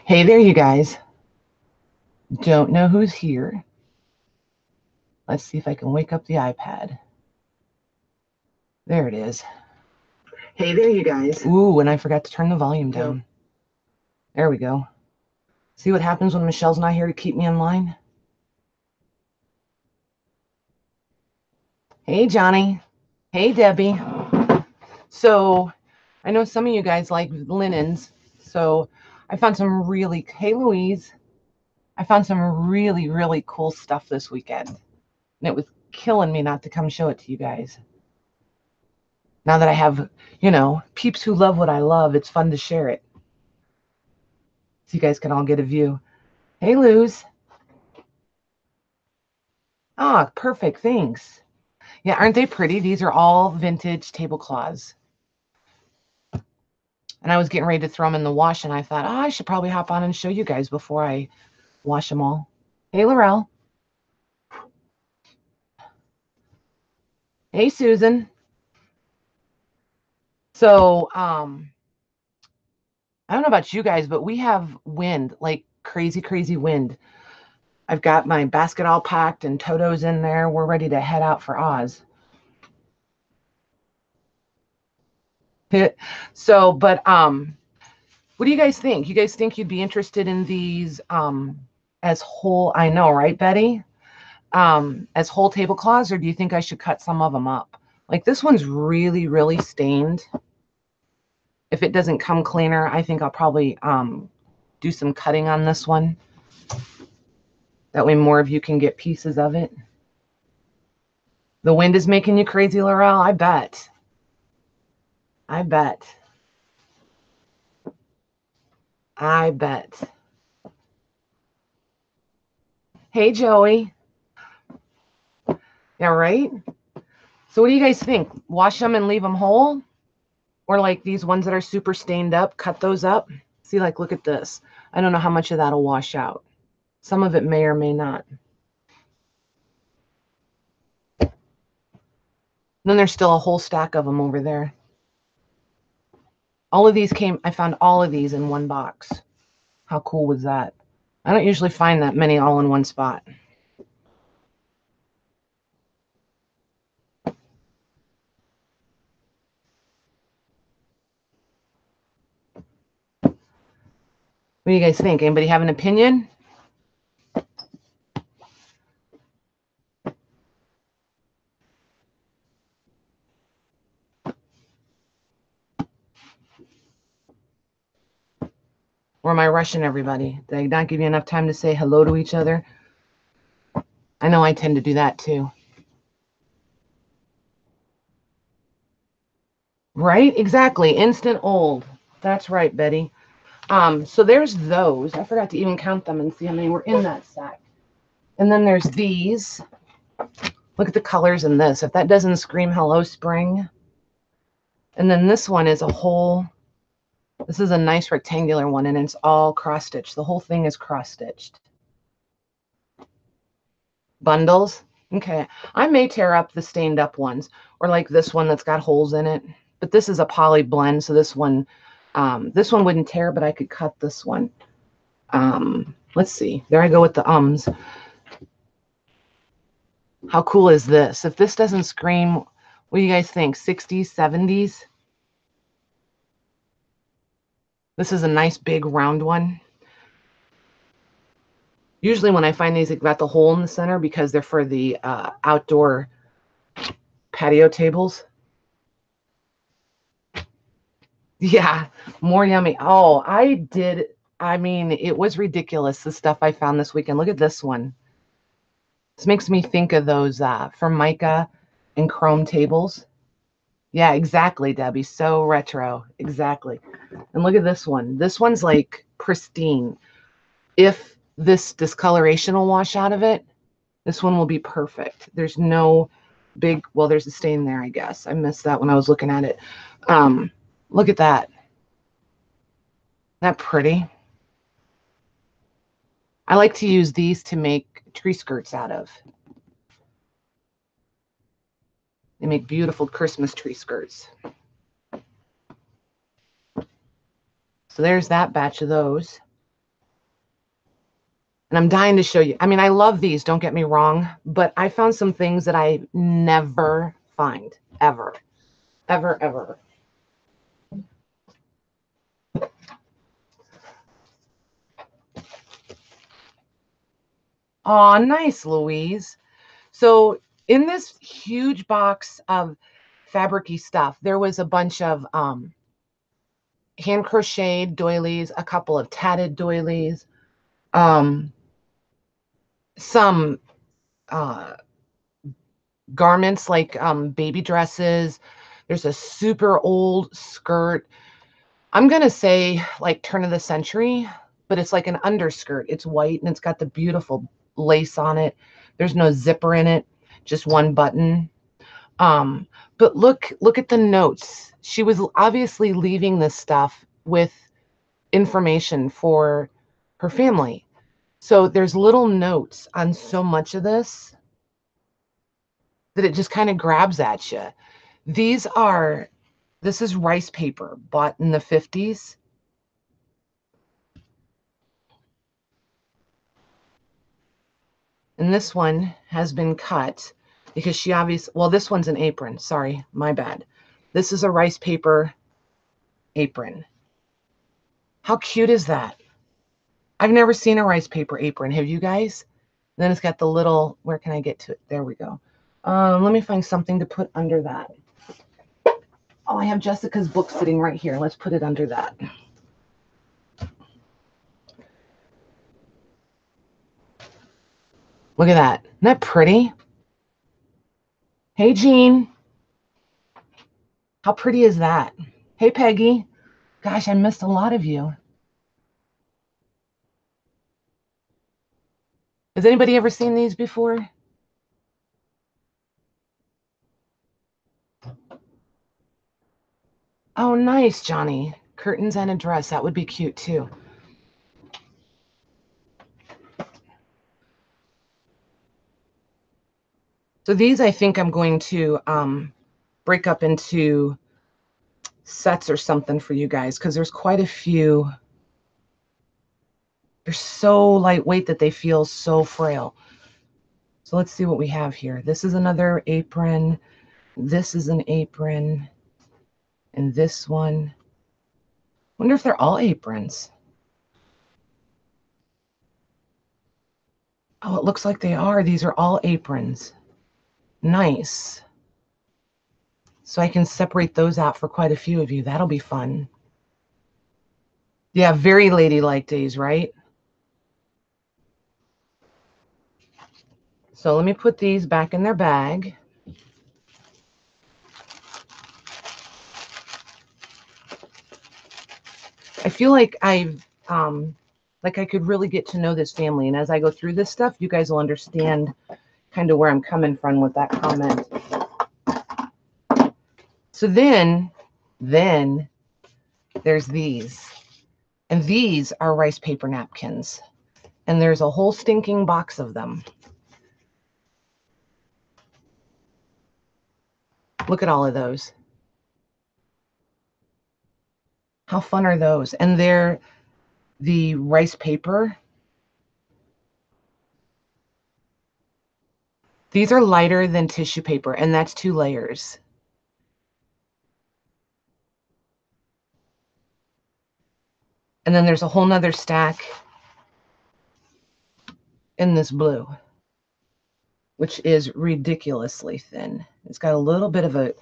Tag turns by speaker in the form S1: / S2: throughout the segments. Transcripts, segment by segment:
S1: Hey there, you guys. Don't know who's here. Let's see if I can wake up the iPad. There it is.
S2: Hey there, you guys.
S1: Ooh, and I forgot to turn the volume down. There we go. See what happens when Michelle's not here to keep me in line? Hey, Johnny. Hey, Debbie. So, I know some of you guys like linens, so I found some really, hey, Louise. I found some really, really cool stuff this weekend. And it was killing me not to come show it to you guys. Now that I have, peeps who love what I love, it's fun to share it. So you guys can all get a view. Hey, Luz. Ah, perfect. Thanks. Yeah, aren't they pretty? These are all vintage tablecloths. And I was getting ready to throw them in the wash, and I thought, I should probably hop on and show you guys before I wash them all. Hey, Laurel. Hey, Susan. So, I don't know about you guys, but we have wind, like crazy, crazy wind. I've got my basket all packed and Toto's in there. We're ready to head out for Oz. So, but what do you guys think? You guys think you'd be interested in these as whole? I know, right, Betty? As whole tablecloths, or do you think I should cut some of them up? Like this one's really, really stained. If it doesn't come cleaner, I think I'll probably do some cutting on this one. That way more of you can get pieces of it. The wind is making you crazy, Laurel? I bet. I bet. I bet. Hey, Joey. Yeah, right? So what do you guys think? Wash them and leave them whole? Or like these ones that are super stained up, cut those up? See, like, look at this. I don't know how much of that will wash out. Some of it may or may not. Then there's still a whole stack of them over there. All of these I found all of these in one box. How cool was that? I don't usually find that many all in one spot. What do you guys think? Anybody have an opinion? Or am I rushing everybody? Did I not give you enough time to say hello to each other? I know I tend to do that too. Right? Exactly. Instant old. That's right, Betty. So there's those. I forgot to even count them and see how many were in that sack. And then there's these. Look at the colors in this. If that doesn't scream hello spring. And then this one is this is a nice rectangular one, and it's all cross-stitched. The whole thing is cross-stitched. Bundles. Okay. I may tear up the stained up ones, or like this one that's got holes in it. But this is a poly blend, so this one wouldn't tear, but I could cut this one. Let's see. There I go with the ums. How cool is this? If this doesn't scream, what do you guys think? 60s, 70s? This is a nice big round one. Usually when I find these, they've got the hole in the center because they're for the outdoor patio tables. Yeah, more yummy. Oh, I mean, it was ridiculous, the stuff I found this weekend. Look at this one. This makes me think of those Formica and chrome tables. Yeah, exactly, Debbie. So retro. Exactly. And look at this one. This one's like pristine. If this discoloration will wash out of it, this one will be perfect. There's no big, well, there's a stain there, I guess. I missed that when I was looking at it. Look at that. Isn't that pretty? I like to use these to make tree skirts out of. They make beautiful Christmas tree skirts. So there's that batch of those. And I'm dying to show you. I mean, I love these, don't get me wrong, but I found some things that I never find, ever, ever, ever. Oh, nice, Louise. So in this huge box of fabricy stuff, there was a bunch of hand crocheted doilies, a couple of tatted doilies, some garments like baby dresses. There's a super old skirt. I'm going to say like turn of the century, but it's like an underskirt. It's white and it's got the beautiful lace on it. There's no zipper in it, just one button. But look at the notes. She was obviously leaving this stuff with information for her family. So there's little notes on so much of this that it just kind of grabs at you. This is rice paper bought in the 50s. And this one has been cut because she obviously, well, this one's an apron. Sorry, my bad. This is a rice paper apron. How cute is that? I've never seen a rice paper apron. Have you guys? Then it's got the little, where can I get to it? There we go. Let me find something to put under that. Oh, I have Jessica's book sitting right here. Let's put it under that. Look at that. Isn't that pretty? Hey, Jean. How pretty is that? Hey, Peggy. Gosh, I missed a lot of you. Has anybody ever seen these before? Oh, nice, Johnny. Curtains and a dress. That would be cute, too. So these, I think I'm going to break up into sets or something for you guys because there's quite a few. They're so lightweight that they feel so frail. So let's see what we have here. This is another apron. This is an apron. And this one. Wonder if they're all aprons. Oh, it looks like they are. These are all aprons. Nice. So I can separate those out for quite a few of you. That'll be fun. Yeah, very ladylike days, right? So let me put these back in their bag. I feel like I could really get to know this family. And as I go through this stuff, you guys will understand kind of where I'm coming from with that comment. So then there's these. And these are rice paper napkins. And there's a whole stinking box of them. Look at all of those. How fun are those? And they're the rice paper. These are lighter than tissue paper, and that's 2 layers. And then there's a whole nother stack in this blue, which is ridiculously thin. It's got a little bit of a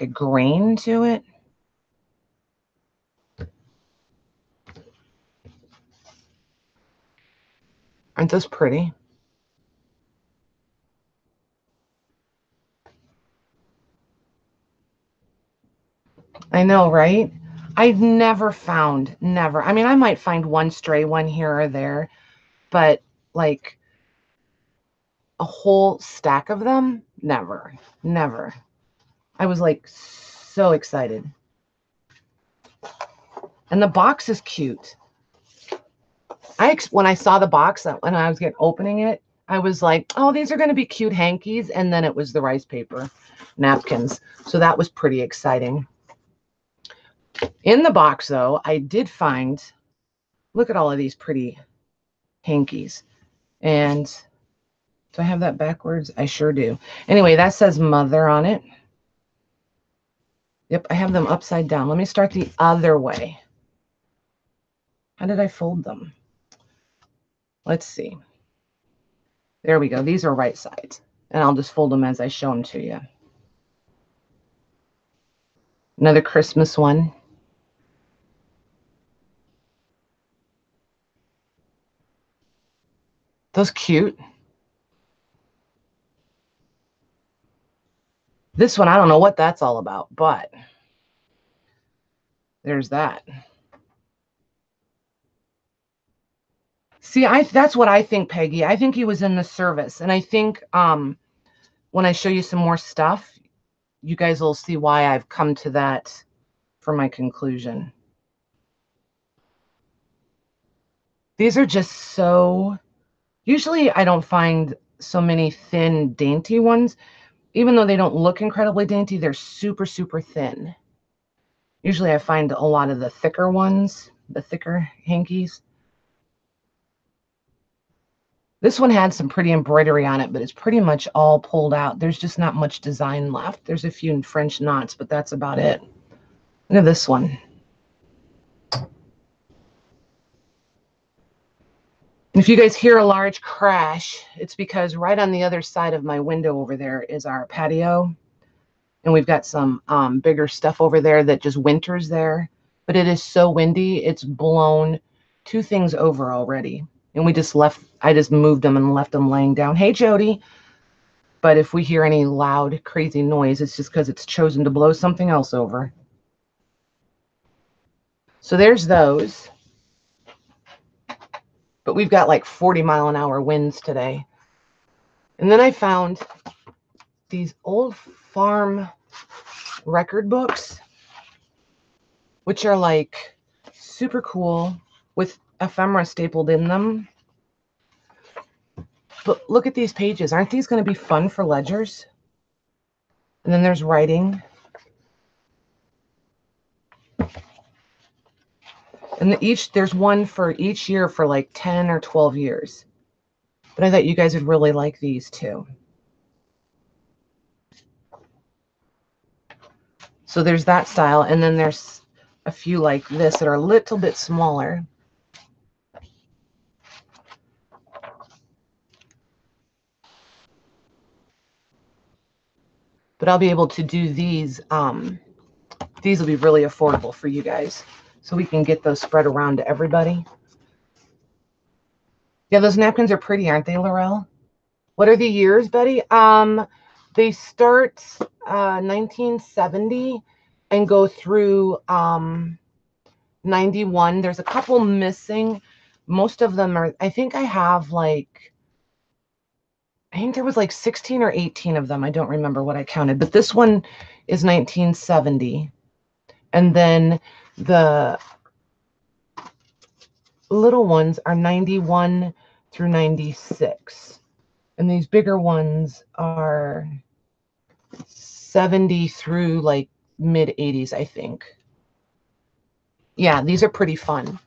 S1: grain to it. Aren't those pretty? I know, right? I've never found, never. I mean, I might find one stray one here or there, but like a whole stack of them, never, never. I was like so excited. And the box is cute. When I saw the box, when I was opening it, I was like, oh, these are going to be cute hankies. And then it was the rice paper napkins. So that was pretty exciting. In the box, though, I did find, look at all of these pretty hankies. And do I have that backwards? I sure do. Anyway, that says mother on it. Yep, I have them upside down. Let me start the other way. How did I fold them? Let's see. There we go. These are right sides. And I'll just fold them as I show them to you. Another Christmas one. Those cute. This one, I don't know what that's all about, but there's that. See, that's what I think, Peggy. I think he was in the service. And I think when I show you some more stuff, you guys will see why I've come to that for my conclusion. These are just so... Usually I don't find so many thin, dainty ones. Even though they don't look incredibly dainty, they're super, super thin. Usually I find a lot of the thicker ones, the thicker hankies. This one had some pretty embroidery on it, but it's pretty much all pulled out. There's just not much design left. There's a few French knots, but that's about it. Look at this one. If you guys hear a large crash, it's because right on the other side of my window over there is our patio. And we've got some bigger stuff over there that just winters there. But it is so windy, it's blown 2 things over already. And I just moved them and left them laying down. Hey, Jody. But if we hear any loud, crazy noise, it's just because it's chosen to blow something else over. So there's those. But we've got like 40-mile-an-hour winds today. And then I found these old farm record books, which are like super cool with ephemera stapled in them. But look at these pages. Aren't these going to be fun for ledgers? And then there's writing. And there's one for each year for like 10 or 12 years. But I thought you guys would really like these too. So there's that style. And then there's a few like this that are a little bit smaller. But I'll be able to do these. These will be really affordable for you guys. So we can get those spread around to everybody. Yeah, those napkins are pretty, aren't they, Laurel? What are the years, Betty? They start 1970 and go through 91. There's a couple missing. Most of them are, I think there was like 16 or 18 of them. I don't remember what I counted, but this one is 1970. And then the little ones are 91 through 96. And these bigger ones are 70 through like mid 80s, I think. Yeah, these are pretty fun.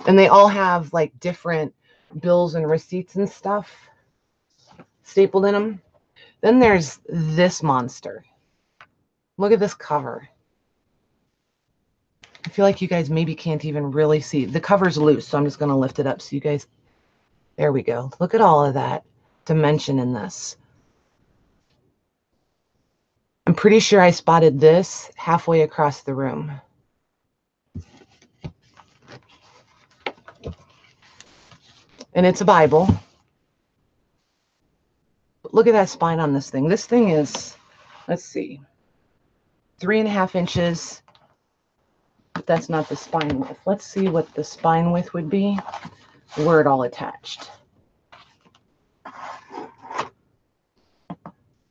S1: And they all have like different bills and receipts and stuff stapled in them. Then there's this monster. Look at this cover. I feel like you guys maybe can't even really see. The cover's loose, so I'm just going to lift it up so you guys... There we go. Look at all of that dimension in this. I'm pretty sure I spotted this halfway across the room. And it's a Bible. But look at that spine on this thing. This thing is, let's see, 3.5 inches. But that's not the spine width. Let's see what the spine width would be were it all attached.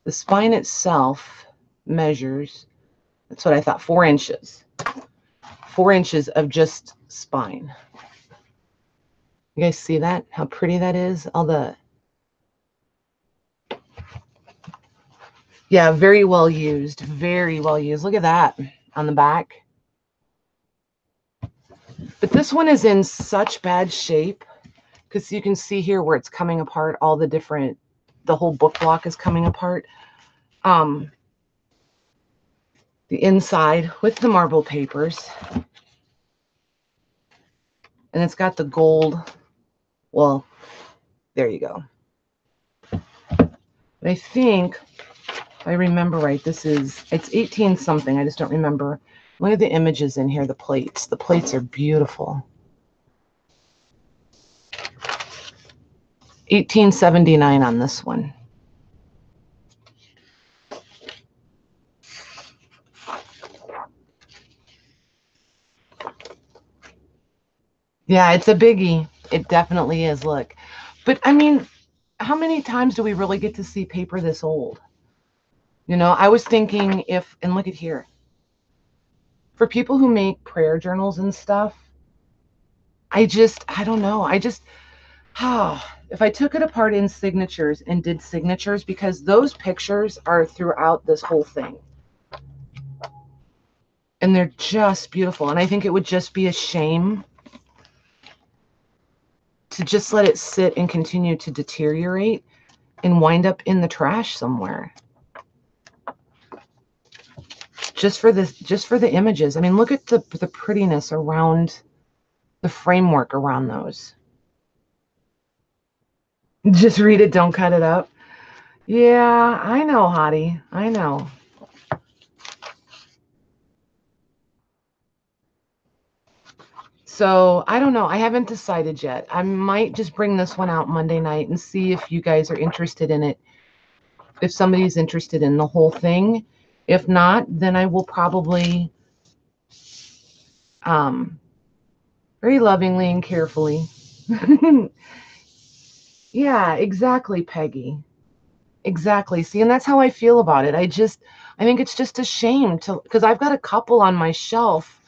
S1: The spine itself measures, that's what I thought, 4 inches. 4 inches of just spine. You guys see that? How pretty that is? All the... Yeah, very well used. Very well used. Look at that on the back. But this one is in such bad shape because you can see here where it's coming apart, all the different, the whole book block is coming apart. The inside with the marble papers. And it's got the gold. Well, there you go. But I think, if I remember right, it's 18 something. I just don't remember. Look at the images in here, the plates. The plates are beautiful. 1879 on this one. Yeah, it's a biggie. It definitely is. Look. But I mean, how many times do we really get to see paper this old? You know, I was thinking if, and look at here. For people who make prayer journals and stuff, I don't know. If I took it apart in signatures and did signatures, because those pictures are throughout this whole thing. And they're just beautiful. And I think it would just be a shame to just let it sit and continue to deteriorate and wind up in the trash somewhere. Just for the images. I mean, look at the prettiness around the framework around those. Just read it, don't cut it up. Yeah, I know, Hottie. I know. So I don't know. I haven't decided yet. I might just bring this one out Monday night and see if you guys are interested in it. If somebody's interested in the whole thing. If not, then I will probably very lovingly and carefully. Yeah, exactly, Peggy. Exactly. See, and that's how I feel about it. I think it's just a shame because I've got a couple on my shelf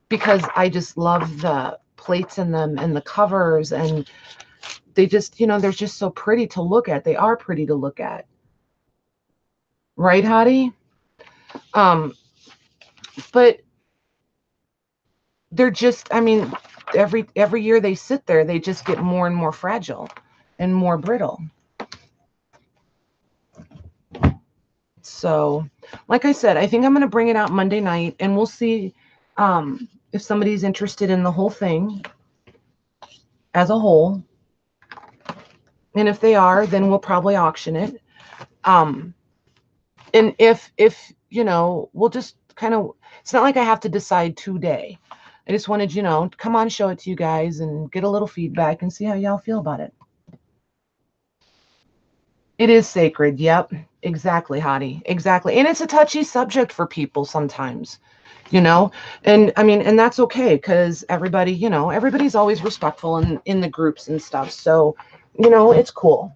S1: because I just love the plates in them and the covers, and they just, you know, they're just so pretty to look at. They are pretty to look at. Right, Hottie? But they're just, I mean, every year they sit there, they just get more and more fragile and more brittle. So, like I said, I think I'm going to bring it out Monday night, and we'll see if somebody's interested in the whole thing as a whole. And if they are, then we'll probably auction it. And if you know, we'll just kind of, it's not like I have to decide today. I just wanted, you know, to come on, show it to you guys and get a little feedback and see how y'all feel about it. It is sacred. Yep. Exactly, Hottie. Exactly. And it's a touchy subject for people sometimes, you know, and I mean, and that's okay because everybody, you know, everybody's always respectful in the groups and stuff. So, you know, it's cool,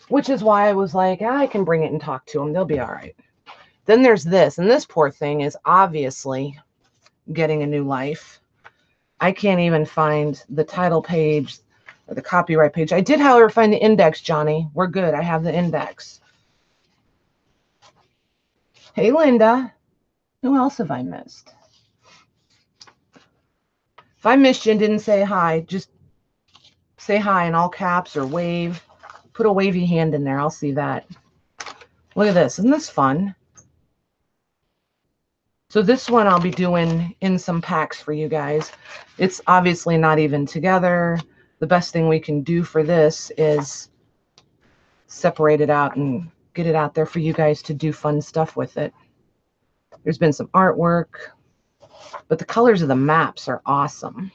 S1: which is why I was like, I can bring it and talk to them. They'll be all right. Then there's this, and this poor thing is obviously getting a new life. I can't even find the title page or the copyright page. I did, however, find the index, Johnny. We're good. I have the index. Hey, Linda. Who else have I missed? If I missed you and didn't say hi, just say hi in all caps or wave. Put a wavy hand in there. I'll see that. Look at this. Isn't this fun? So this one I'll be doing in some packs for you guys. It's obviously not even together. The best thing we can do for this is separate it out and get it out there for you guys to do fun stuff with it. There's been some artwork, but the colors of the maps are awesome.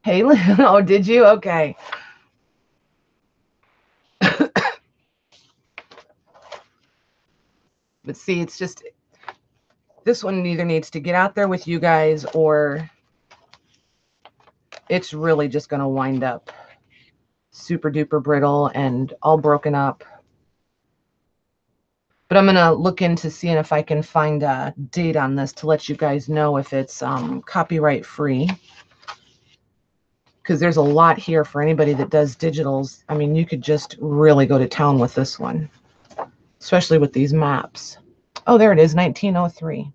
S1: Hey, oh, did you? Okay. But see, it's just, this one either needs to get out there with you guys or it's really just going to wind up super duper brittle and all broken up. But I'm going to look into seeing if I can find a date on this to let you guys know if it's copyright free. Because there's a lot here for anybody that does digitals. I mean, you could just really go to town with this one, especially with these maps. Oh, there it is, 1903.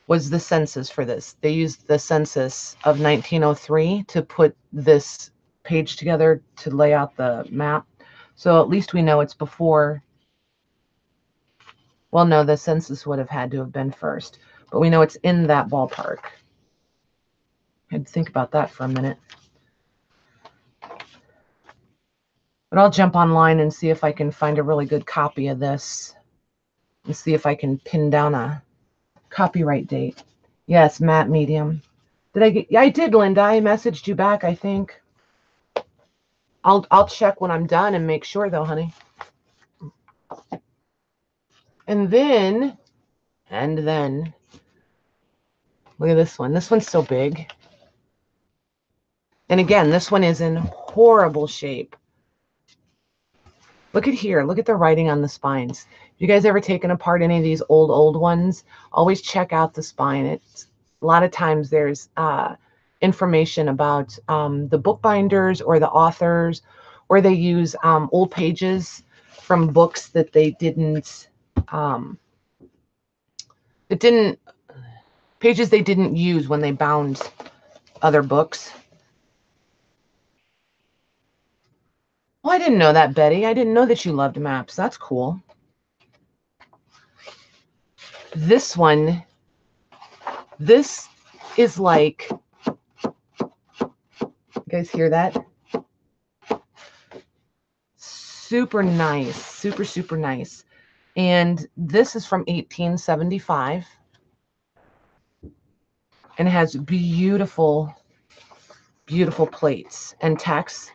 S1: was the census for this. They used the census of 1903 to put this page together to lay out the map. So at least we know it's before. Well, no, the census would have had to have been first, but we know it's in that ballpark. I had to think about that for a minute. But I'll jump online and see if I can find a really good copy of this and see if I can pin down a copyright date. Yes, matte medium. Did I get? Yeah, I did, Linda. I messaged you back, I think. I'll check when I'm done and make sure though, honey. And then look at this one. This one's so big. And again, this one is in horrible shape. Look at here. Look at the writing on the spines. You guys ever taken apart any of these old ones? Always check out the spine. It's a lot of times there's information about the bookbinders or the authors, or they use old pages from books that they didn't pages they didn't use when they bound other books. Oh, I didn't know that, Betty. I didn't know that you loved maps. That's cool. This one, this is like, you guys hear that? Super nice, super nice. And this is from 1875 and has beautiful plates and text.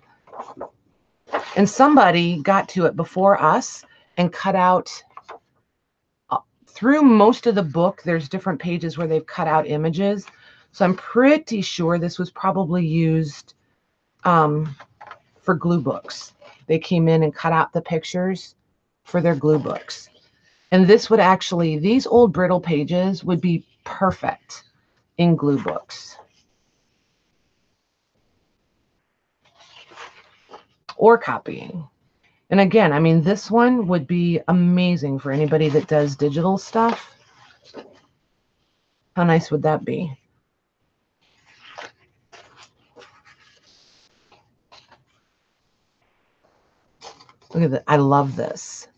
S1: And somebody got to it before us and cut out, through most of the book, there's different pages where they've cut out images. So I'm pretty sure this was probably used for glue books. They came in and cut out the pictures for their glue books. And this would actually, these old brittle pages would be perfect in glue books. Or copying. And again, I mean, this one would be amazing for anybody that does digital stuff. How nice would that be? Look at that. I love this.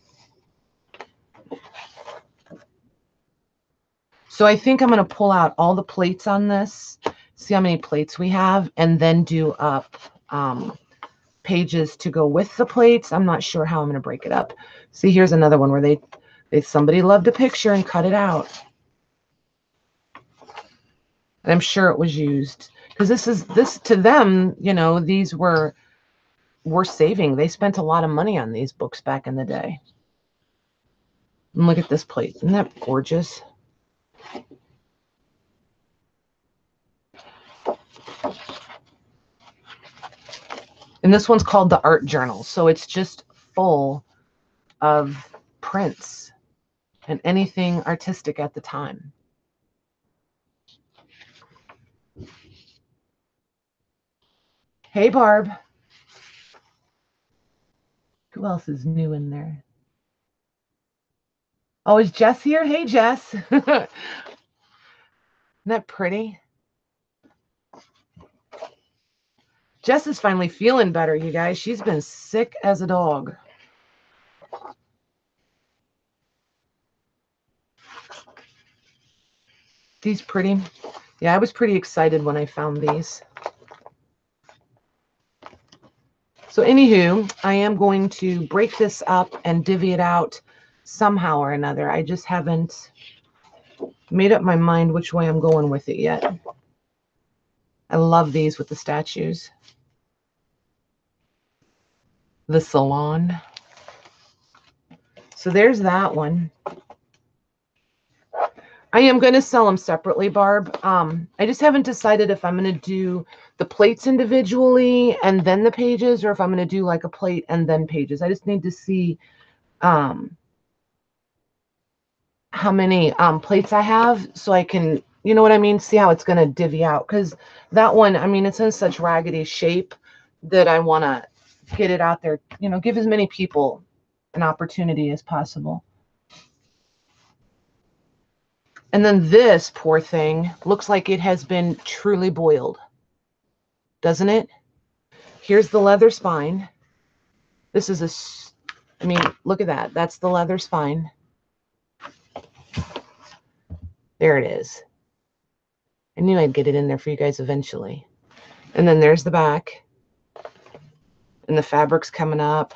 S1: So I think I'm going to pull out all the plates on this, see how many plates we have, and then do up pages to go with the plates. I'm not sure how I'm going to break it up. See, here's another one where somebody loved a picture and cut it out. And I'm sure it was used because this to them, you know, these were saving. They spent a lot of money on these books back in the day. And look at this plate. Isn't that gorgeous? And this one's called the Art Journal. So it's just full of prints and anything artistic at the time. Hey, Barb. Who else is new in there? Oh, is Jess here? Hey, Jess. Isn't that pretty? Jess is finally feeling better, you guys. She's been sick as a dog. These pretty. Yeah, I was pretty excited when I found these. So anywho, I am going to break this up and divvy it out somehow or another. I just haven't made up my mind which way I'm going with it yet. I love these with the statues. The Salon. So there's that one. I am going to sell them separately, Barb. I just haven't decided if I'm going to do the plates individually and then the pages, or if I'm going to do like a plate and then pages. I just need to see how many plates I have so I can, you know what I mean, see how it's going to divvy out. Because that one, I mean, it's in such raggedy shape that I want to get it out there, you know, give as many people an opportunity as possible. And then this poor thing looks like it has been truly boiled, doesn't it? Here's the leather spine. This is I mean, look at that. That's the leather spine. There it is. I knew I'd get it in there for you guys eventually. And then there's the back. And the fabric's coming up.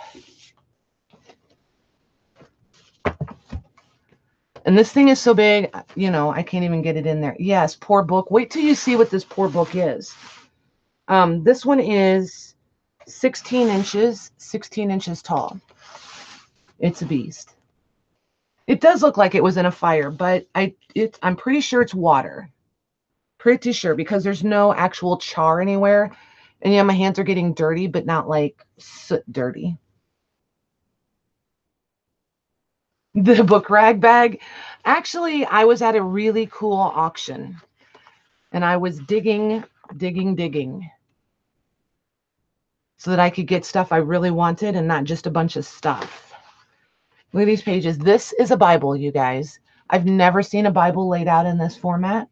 S1: And this thing is so big, you know, I can't even get it in there. Yes, poor book. Wait till you see what this poor book is. This one is 16 inches tall. It's a beast. It does look like it was in a fire, but I'm pretty sure it's water. Pretty sure, because there's no actual char anywhere. And yeah, my hands are getting dirty, but not like soot dirty. The book rag bag. Actually, I was at a really cool auction. And I was digging so that I could get stuff I really wanted and not just a bunch of stuff. Look at these pages. This is a Bible, you guys. I've never seen a Bible laid out in this format.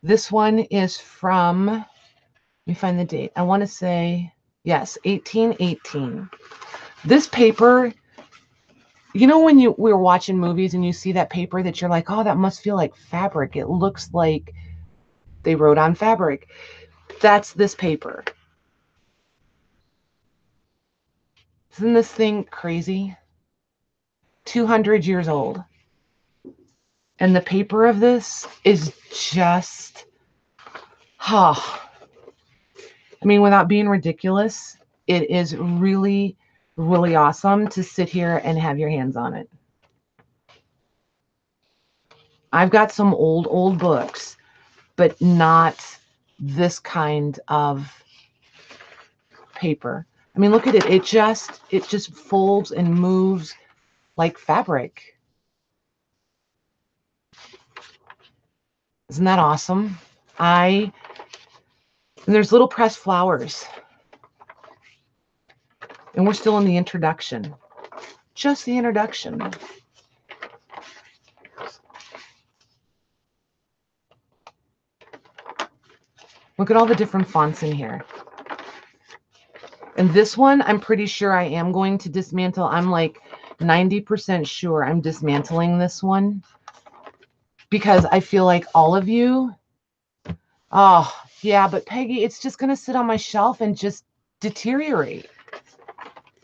S1: This one is from, let me find the date. I want to say, yes, 1818. This paper, you know, when we were watching movies and you see that paper that you're like, oh, that must feel like fabric. It looks like they wrote on fabric. That's this paper. Isn't this thing crazy? 200 years old. And the paper of this is just, I mean, without being ridiculous, it is really, really awesome to sit here and have your hands on it. I've got some old books, but not this kind of paper. I mean, look at it. It just folds and moves like fabric. Isn't that awesome? And there's little pressed flowers. And we're still in the introduction. Just the introduction. Look at all the different fonts in here. And this one, I'm pretty sure I am going to dismantle. I'm like 90% sure I'm dismantling this one. Because I feel like all of you, oh, yeah, but Peggy, it's just going to sit on my shelf and just deteriorate.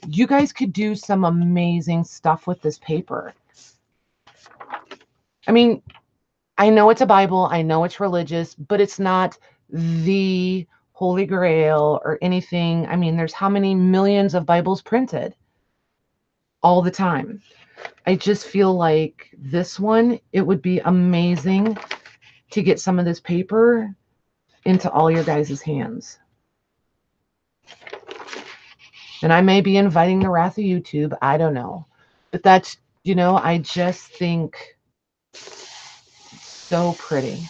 S1: You guys could do some amazing stuff with this paper. I mean, I know it's a Bible. I know it's religious, but it's not the Holy Grail or anything. I mean, there's how many millions of Bibles printed all the time. I just feel like this one, it would be amazing to get some of this paper into all your guys' hands. And I may be inviting the wrath of YouTube. I don't know. But that's, you know, I just think so pretty.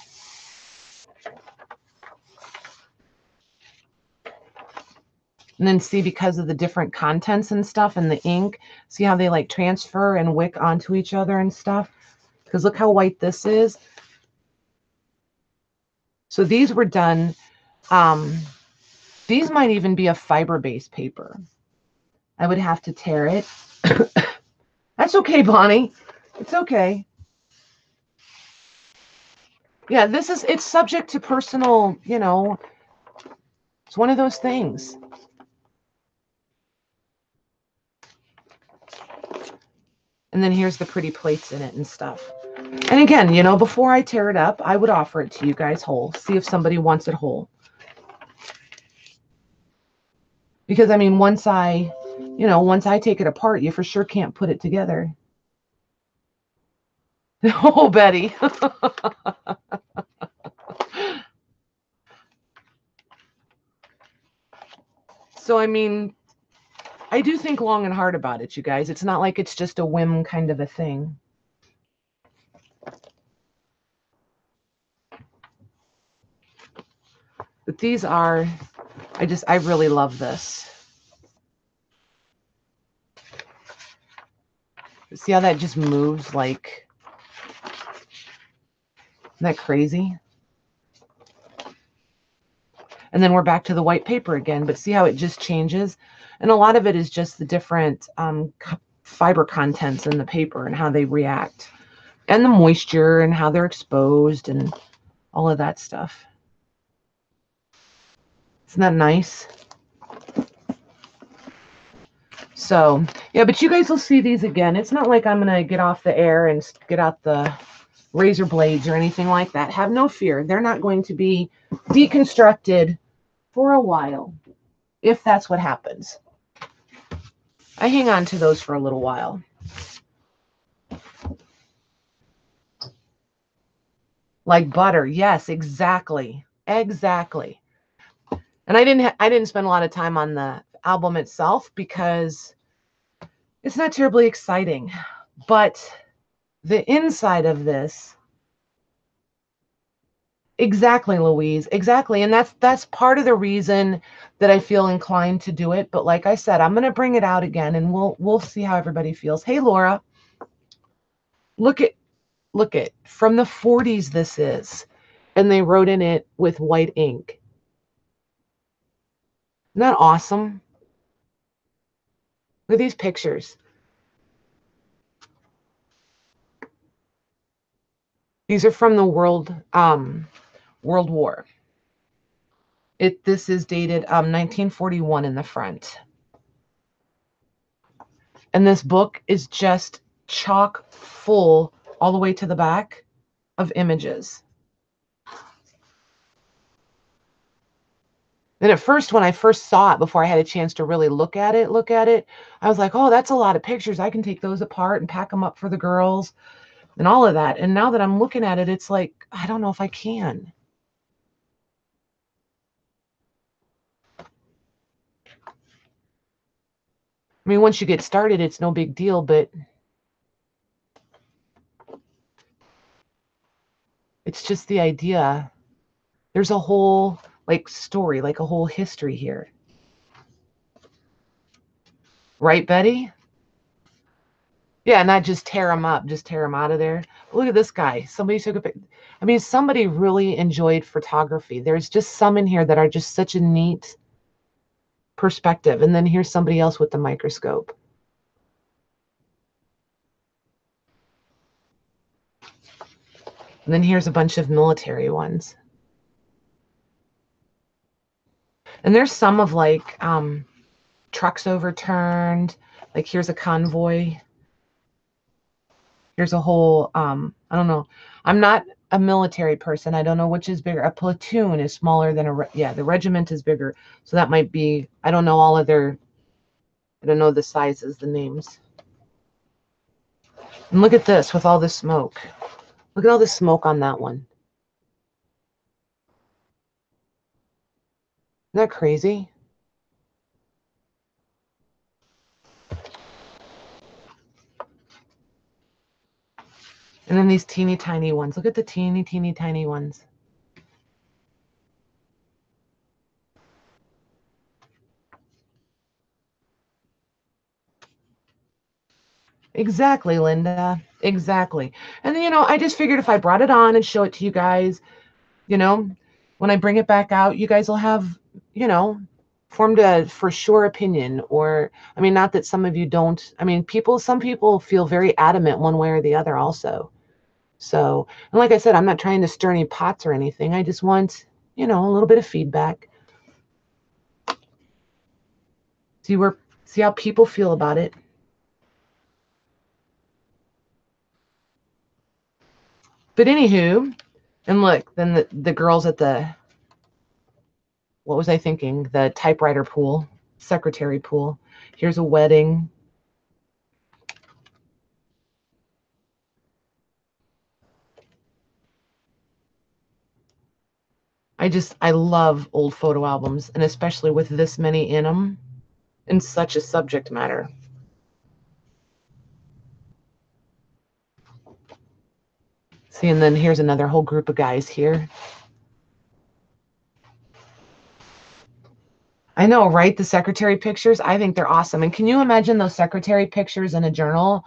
S1: And then see, because of the different contents and stuff and the ink, see how they like transfer and wick onto each other and stuff? Because look how white this is. So these were done, these might even be a fiber-based paper. I would have to tear it. That's okay, Bonnie. It's okay. Yeah, it's subject to personal, you know, it's one of those things. And then here's the pretty plates in it and stuff. And again, you know, before I tear it up, I would offer it to you guys whole. See if somebody wants it whole. Because, I mean, once I take it apart, you for sure can't put it together. Oh, Betty. So, I mean, I do think long and hard about it, you guys. It's not like it's just a whim kind of a thing. But these are, I really love this. See how that just moves like that crazy? And then we're back to the white paper again, but see how it just changes? And a lot of it is just the different fiber contents in the paper and how they react, and the moisture and how they're exposed and all of that stuff. Isn't that nice? So, yeah, but you guys will see these again. It's not like I'm going to get off the air and get out the razor blades or anything like that. Have no fear. They're not going to be deconstructed for a while, if that's what happens. I hang on to those for a little while. Like butter. Yes, exactly. Exactly. And I didn't spend a lot of time on the album itself because it's not terribly exciting. But the inside of this, exactly, Louise, exactly. And that's part of the reason that I feel inclined to do it. But like I said, I'm going to bring it out again and we'll see how everybody feels. Hey, Laura, look at from the 40s this is. And they wrote in it with white ink. Isn't that awesome? Look at these pictures. These are from the World War. This is dated 1941 in the front. And this book is just chock full all the way to the back of images. And at first, when I first saw it, before I had a chance to really look at it, I was like, oh, that's a lot of pictures. I can take those apart and pack them up for the girls and all of that. And now that I'm looking at it, it's like, I don't know if I can. I mean, once you get started, it's no big deal, but it's just the idea. There's a whole story, like a whole history here. Right, Betty? Yeah, not just tear them up, just tear them out of there. But look at this guy. Somebody took a picture. I mean, somebody really enjoyed photography. There's just some in here that are just such a neat perspective. And then here's somebody else with the microscope. And then here's a bunch of military ones. And there's some of trucks overturned. Like here's a convoy. Here's a whole, I don't know. I'm not a military person. I don't know which is bigger. A platoon is smaller than the regiment is bigger. So that might be, I don't know all of their, I don't know the sizes, the names. And look at this with all the smoke. Look at all the smoke on that one. Isn't that crazy? And then these teeny tiny ones. Look at the teeny tiny ones. Exactly, Linda. Exactly. And I just figured if I brought it on and show it to you guys, when I bring it back out, you guys will have, formed a for sure opinion. Or, I mean, not that some of you don't. I mean, some people feel very adamant one way or the other also. So, and like I said, I'm not trying to stir any pots or anything. I just want, a little bit of feedback. See how people feel about it. But anywho, and look, then the girls at what was I thinking? The typewriter pool, secretary pool. Here's a wedding. I love old photo albums, and especially with this many in them and such a subject matter. See, and then here's another whole group of guys here. I know, right? The secretary pictures, I think they're awesome. And can you imagine those secretary pictures in a journal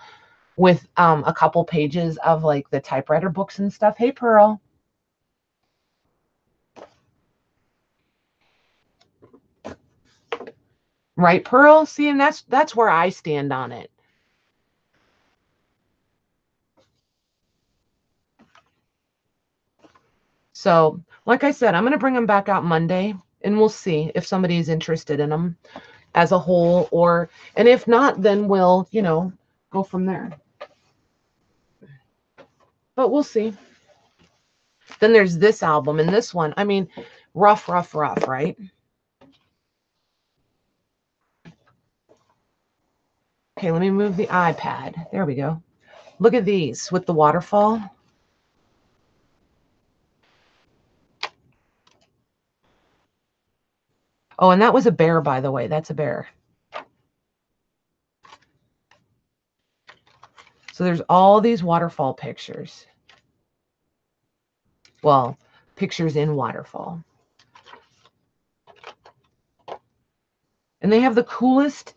S1: with a couple pages of the typewriter books and stuff? Hey, Pearl. Right, Pearl? See, and that's where I stand on it. So, like I said, I'm going to bring them back out Monday, and we'll see if somebody's interested in them as a whole, and if not, then we'll, go from there. But we'll see. Then there's this album, and this one, I mean, rough, right? Okay, let me move the iPad. There we go. Look at these with the waterfall. Oh, and that was a bear, by the way. That's a bear. So there's all these waterfall pictures. Well, pictures in waterfall. And they have the coolest